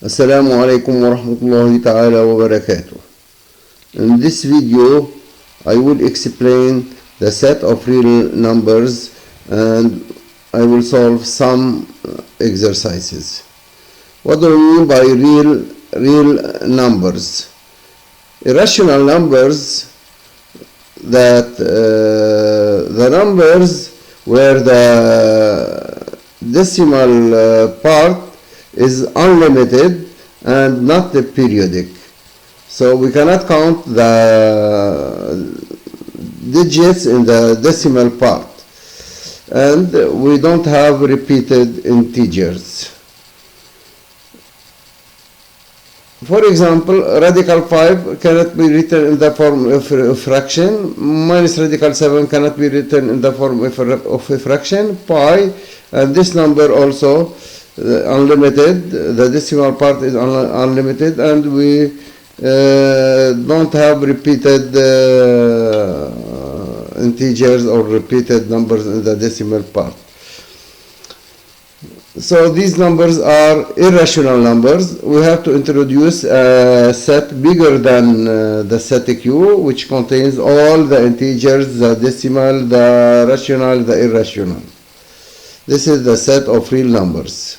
Assalamu alaikum wa rahmatullahi ta'ala wa barakatuh. In this video, I will explain the set of real numbers and I will solve some exercises. What do I mean by real numbers? Irrational numbers, that the numbers where the decimal part is unlimited and not the periodic. So we cannot count the digits in the decimal part, and we don't have repeated integers. For example, radical 5 cannot be written in the form of a fraction, minus radical 7 cannot be written in the form of a fraction, pi, and this number also unlimited, the decimal part is unlimited, and we don't have repeated integers or repeated numbers in the decimal part. So these numbers are irrational numbers. We have to introduce a set bigger than the set Q, which contains all the integers, the decimal, the rational, the irrational. This is the set of real numbers.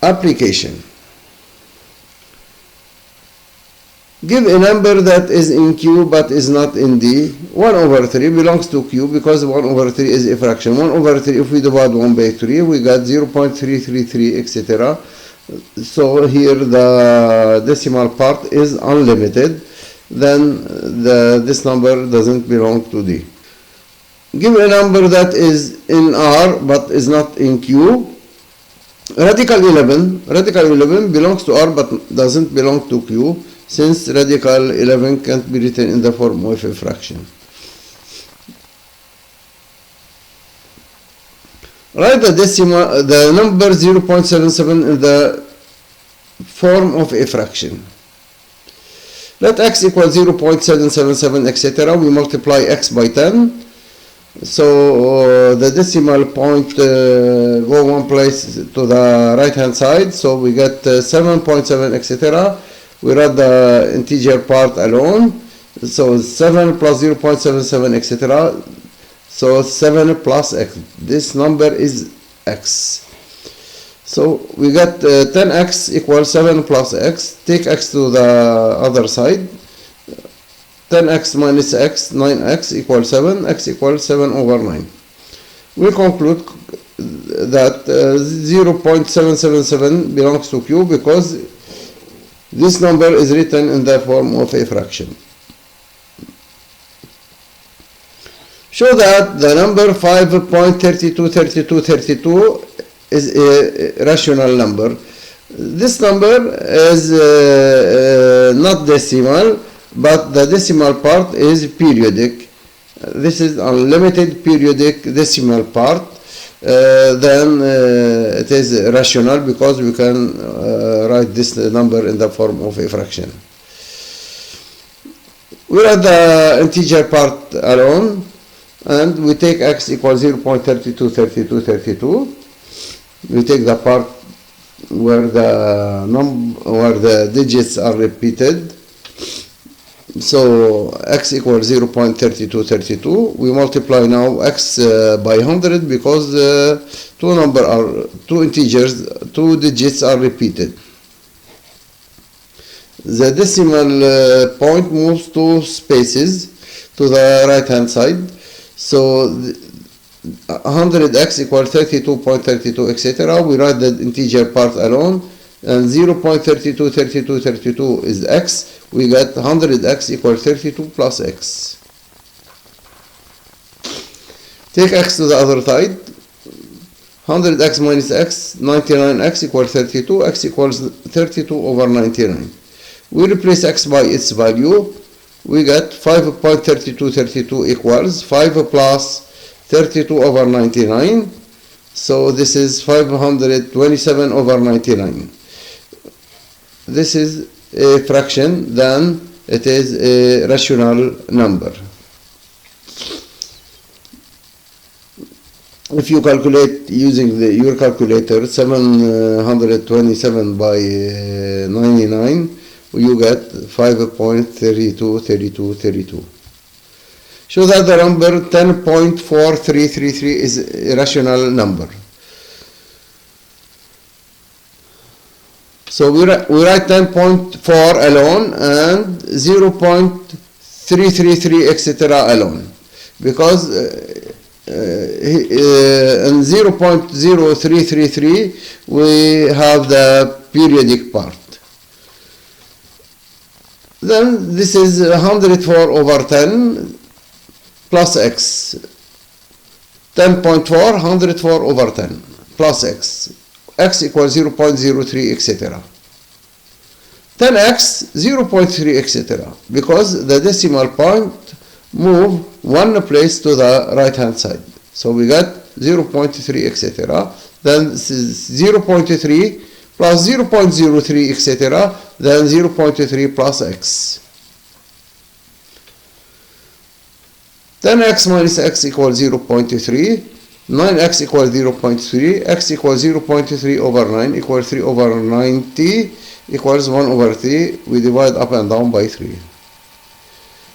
Application. Give a number that is in Q but is not in D. 1 over 3 belongs to Q because 1 over 3 is a fraction. 1 over 3, if we divide 1 by 3, we got 0.333, etc. So here the decimal part is unlimited. Then this number doesn't belong to D. Give a number that is in R but is not in Q. Radical 11 belongs to R but doesn't belong to Q, since radical 11 can't be written in the form of a fraction. Write the number 0.77 in the form of a fraction. Let x equal 0.777, etc. We multiply x by 10. So the decimal point go one place to the right hand side, so we get 7.7, etc. We write the integer part alone, so 7 plus 0.77, etc. So 7 plus x, this number is x. So we got 10x equals 7 plus x. Take x to the other side. 10x minus x, 9x equals 7, x equals 7 over 9. We conclude that 0.777 belongs to Q because this number is written in the form of a fraction. Show that the number 5.323232 is a rational number. This number is not decimal, but the decimal part is periodic. This is unlimited periodic decimal part. Then it is rational because we can write this number in the form of a fraction. We write the integer part alone, and we take x equals 0.323232. We take the part where the digits are repeated. So x equals 0.3232. We multiply now x by 100 because two digits are repeated. The decimal point moves 2 spaces to the right hand side. So 100x equals 32.32, etc. We write the integer part alone, and 0.323232 is x. We get 100x equals 32 plus x. Take x to the other side. 100x minus x, 99x equals 32, x equals 32 over 99. We replace x by its value. We get 5.3232 equals 5 plus 32 over 99. So this is 527 over 99. This is a fraction, then it is a rational number. if you calculate using your calculator 727 by 99, you get 5.323232. Show that the number 10.4333 is a rational number. So we write 10.4 alone and 0.333 etc. alone, because in 0.0333 we have the periodic part. Then this is 104 over 10 plus x. 10.4, 104 over 10 plus x. X equals 0.03 etc. 10x 0.3 etc. because the decimal point move one place to the right hand side. So we got 0.3 etc. Then this is 0.3 plus 0.03 etc. Then 0.3 plus x. 10x minus x equals 0.3. 9x equals 0.3. X equals 0.3 over 9 equals 3 over 90 equals 1 over 3. We divide up and down by 3.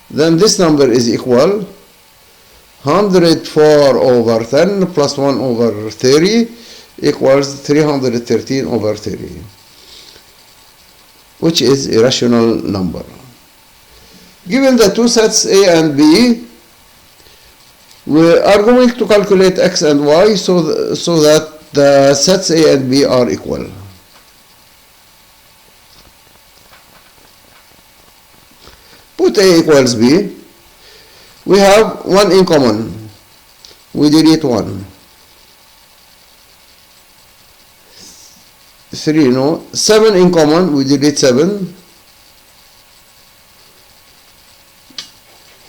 Then this number is equal 104 over 10 plus 1 over 30 equals 313 over 30, which is a rational number. Given the two sets A and B, we are going to calculate x and y so that the sets A and B are equal. Put A equals B. We have 1 in common. We delete 1. 3, no. 7 in common. We delete 7.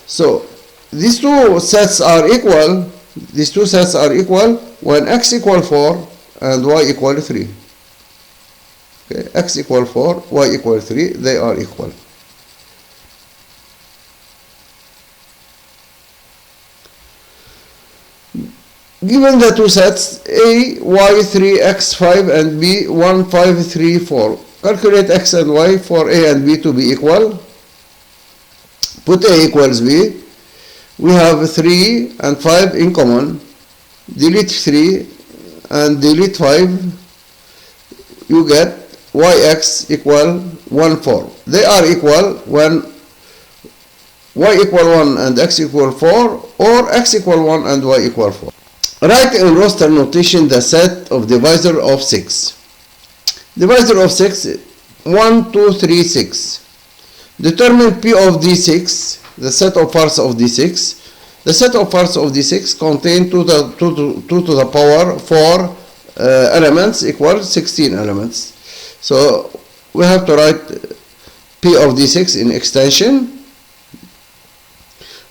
So these two sets are equal. These two sets are equal when x equal 4 and y equal 3. Okay, x equal 4, y equal 3. They are equal. Given the two sets A, y 3, x 5 and b 1, 5, 3, 4. Calculate x and y for A and b to be equal. Put A equals b. We have 3 and 5 in common. Delete 3 and delete 5. You get yx equal 1, 4. They are equal when y equal 1 and x equal 4, or x equal 1 and y equal 4. Write in roster notation the set of divisor of 6. Divisor of 6, 1, 2, 3, 6. Determine P of D6, the set of parts of D6. The set of parts of D6 contain 2 to the power 4 elements equal 16 elements. So we have to write P of D6 in extension.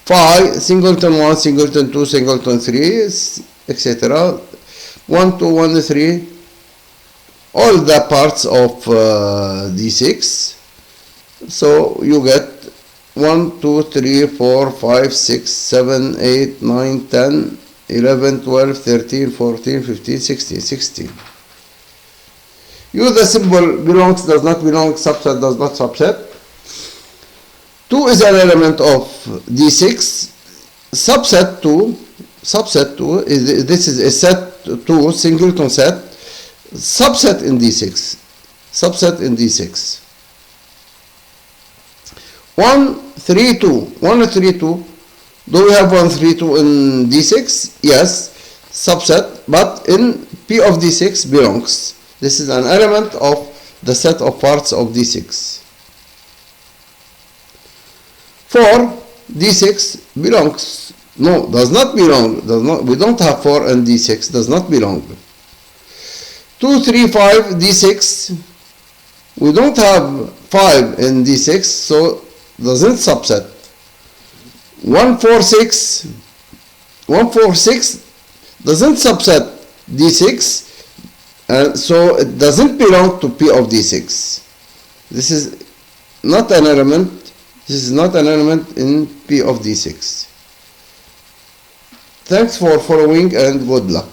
Phi, singleton 1, singleton 2, singleton 3, etc. 1, 2, 1, 3, all the parts of D6. So you get 1, 2, 3, 4, 5, 6, 7, 8, 9, 10, 11, 12, 13, 14, 15, 16, 16. Use the symbol belongs, does not belong, subset, does not subset. 2 is an element of D6. Subset 2 is, this is a set 2, singleton set, subset in D6. Subset in D6. 1, 3, 2. 1, 3, 2. Do we have 1, 3, 2 in D6? Yes. Subset, but in P of D6 belongs. This is an element of the set of parts of D6. 4, D6 belongs. No, does not belong. Does not. We don't have 4 in D6. Does not belong. 2, 3, 5, D6. We don't have 5 in D6, so doesn't subset. 1, 4, 6. 1, 4, 6 doesn't subset D6, and so it doesn't belong to P of D6. This is not an element. This is not an element in P of D6. Thanks for following and good luck.